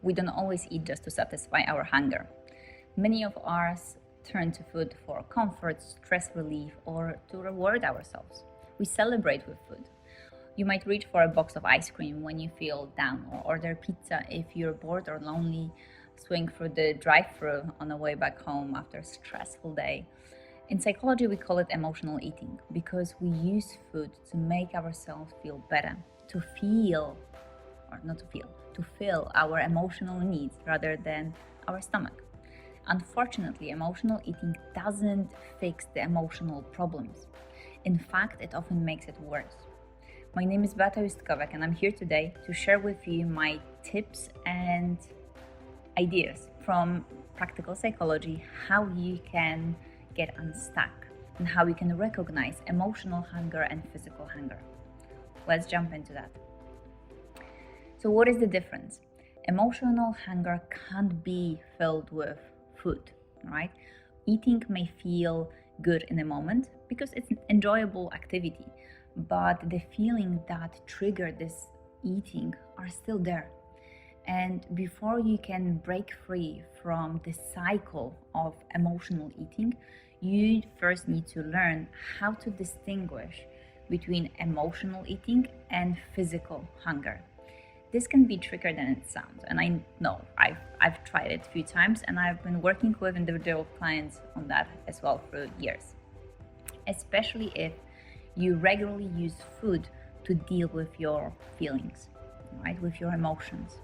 we don't always eat just to satisfy our hunger. Many of us turn to food for comfort, stress relief, or to reward ourselves. We celebrate with food. You might reach for a box of ice cream when you feel down, or order pizza if you're bored or lonely, swing through the drive-thru on the way back home after a stressful day. In psychology, we call it emotional eating because we use food to make ourselves feel better, to feel, or not to feel, to fill our emotional needs rather than our stomach. Unfortunately, emotional eating doesn't fix the emotional problems. In fact, it often makes it worse. My name is Beata Justkowiak, and I'm here today to share with you my tips and ideas from practical psychology, how you can get unstuck and how you can recognize emotional hunger and physical hunger. Let's jump into that. So what is the difference? Emotional hunger can't be filled with food, right? Eating may feel good in a moment because it's an enjoyable activity, but the feeling that triggered this eating are still there. And before you can break free from the cycle of emotional eating, you first need to learn how to distinguish between emotional eating and physical hunger. This can be trickier than it sounds, and I know I've tried it a few times, and I've been working with individual clients on that as well for years, especially if you regularly use food to deal with your feelings, right, with your emotions.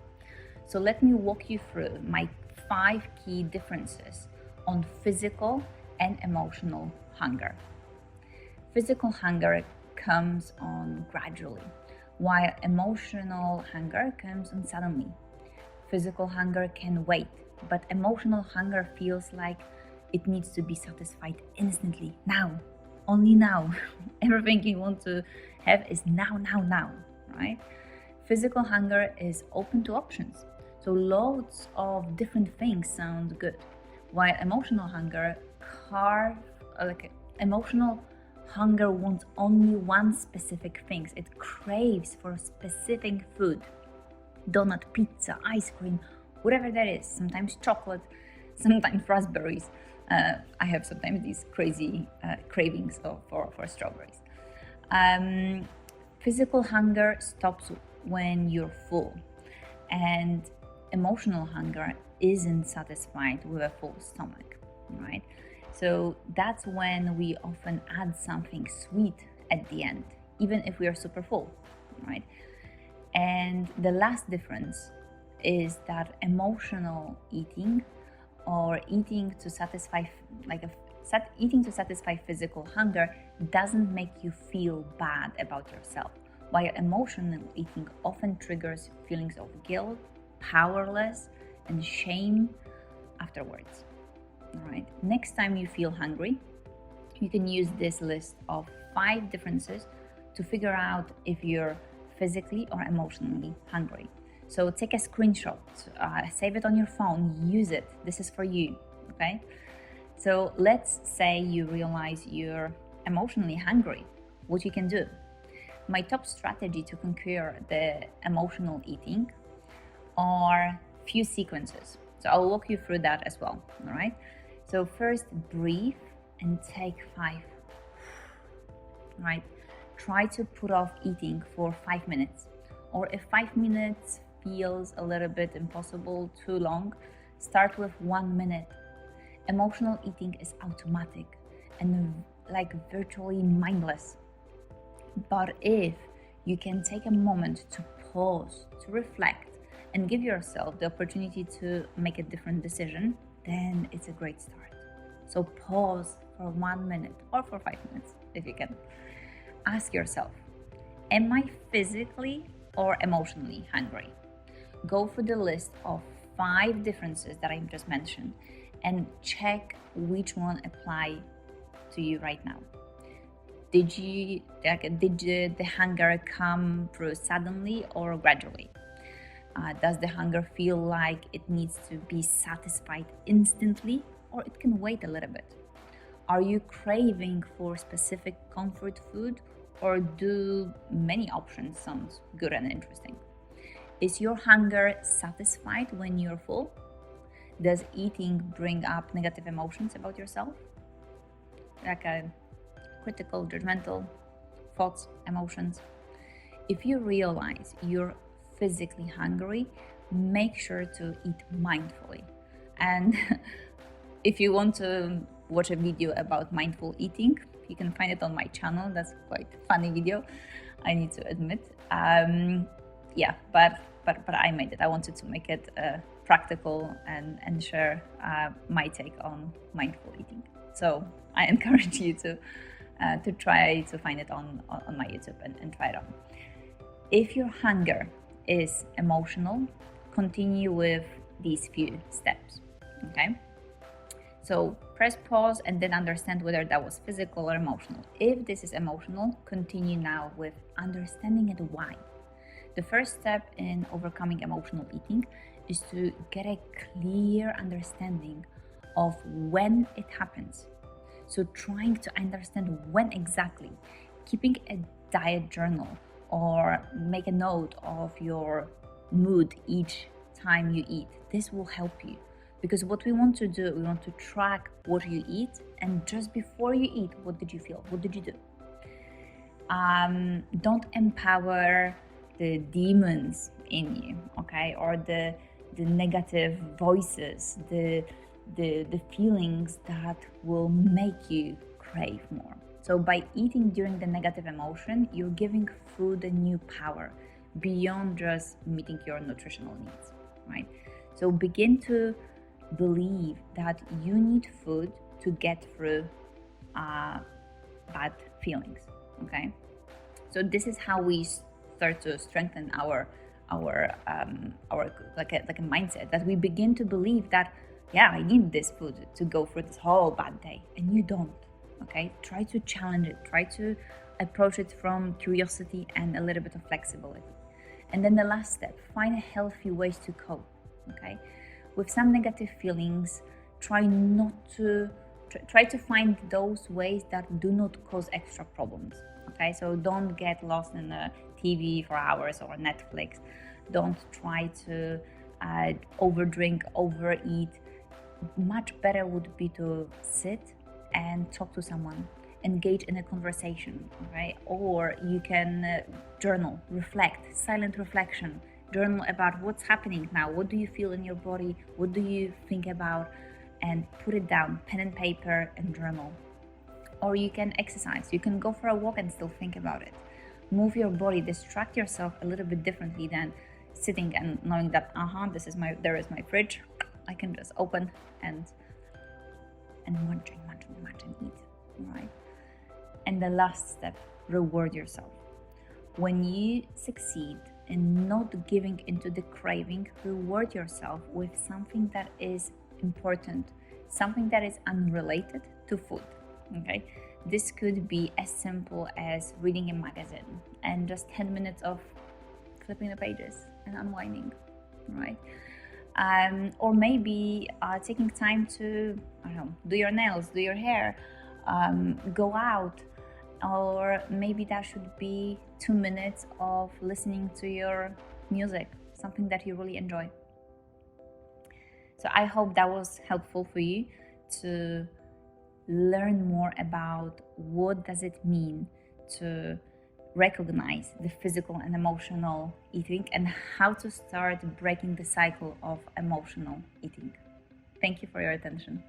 So let me walk you through my 5 key differences on physical and emotional hunger. Physical hunger comes on gradually, while emotional hunger comes on suddenly. Physical hunger can wait, but emotional hunger feels like it needs to be satisfied instantly, now, only now. Everything you want to have is now, right? Physical hunger is open to options, so loads of different things sound good, while emotional hunger emotional hunger wants only one specific thing. It craves for specific food. Donut, pizza, ice cream, whatever that is. Sometimes chocolate, sometimes raspberries. I have sometimes these crazy cravings for strawberries. Physical hunger stops when you're full, and emotional hunger isn't satisfied with a full stomach, right? So that's when we often add something sweet at the end, even if we are super full, right? And the last difference is that emotional eating, or eating to satisfy eating to satisfy physical hunger, doesn't make you feel bad about yourself, while emotional eating often triggers feelings of guilt, powerless, and shame afterwards. All right. Next time you feel hungry, you can use this list of 5 differences to figure out if you're physically or emotionally hungry. So take a screenshot, save it on your phone, use it. This is for you, okay? So let's say you realize you're emotionally hungry. What you can do? My top strategy to conquer the emotional eating are few sequences. So I'll walk you through that as well, all right? So first, breathe and take 5, right? Try to put off eating for 5 minutes, or if 5 minutes feels a little bit impossible, too long, start with 1 minute. Emotional eating is automatic and virtually mindless. But if you can take a moment to pause, to reflect, and give yourself the opportunity to make a different decision, then it's a great start. So pause for 1 minute or for 5 minutes if you can. Ask yourself, am I physically or emotionally hungry? Go through the list of 5 differences that I just mentioned and check which one apply to you right now. Did the hunger come through suddenly or gradually? Does the hunger feel like it needs to be satisfied instantly, or it can wait a little bit? Are you craving for specific comfort food, or do many options sound good and interesting? Is your hunger satisfied when you're full? Does eating bring up negative emotions about yourself? Like a critical, judgmental thoughts, emotions. If you realize you're physically hungry, make sure to eat mindfully. And if you want to watch a video about mindful eating, you can find it on my channel. That's quite a funny video, I need to admit. But I made it. I wanted to make it practical and share my take on mindful eating. So I encourage you to try to find it on my YouTube and try it on. If your hunger is emotional, continue with these few steps, okay? So press pause and then understand whether that was physical or emotional. If this is emotional, continue now with understanding it why. The first step in overcoming emotional eating is to get a clear understanding of when it happens. So trying to understand when exactly, keeping a diet journal or make a note of your mood each time you eat. This will help you, because what we want to do, we want to track what you eat, and just before you eat, what did you feel? What did you do? Don't empower the demons in you, okay, or the negative voices, the feelings that will make you crave more. So by eating during the negative emotion, you're giving food a new power beyond just meeting your nutritional needs, right? So begin to believe that you need food to get through bad feelings, okay? So this is how we start to strengthen our like a mindset, that we begin to believe that, yeah, I need this food to go through this whole bad day, and you don't. Okay, try to challenge it, try to approach it from curiosity and a little bit of flexibility. And then the last step, find healthy ways to cope. Okay, with some negative feelings, try to find those ways that do not cause extra problems. Okay, so don't get lost in a TV for hours or Netflix. Don't try to overdrink, overeat. Much better would be to sit and talk to someone, engage in a conversation, right? Or you can journal, reflect, silent reflection, journal about what's happening now. What do you feel in your body? What do you think about? And put it down, pen and paper, and journal. Or you can exercise. You can go for a walk and still think about it. Move your body, distract yourself a little bit differently than sitting and knowing that there is my fridge. I can just open and munch and eat, right? And the last step, reward yourself. When you succeed in not giving into the craving, reward yourself with something that is important, something that is unrelated to food, okay? This could be as simple as reading a magazine and just 10 minutes of flipping the pages and unwinding, right? Or maybe taking time to, do your nails, do your hair, go out, or maybe that should be 2 minutes of listening to your music, something that you really enjoy. So I hope that was helpful for you to learn more about what does it mean to recognize the physical and emotional eating and how to start breaking the cycle of emotional eating. Thank you for your attention.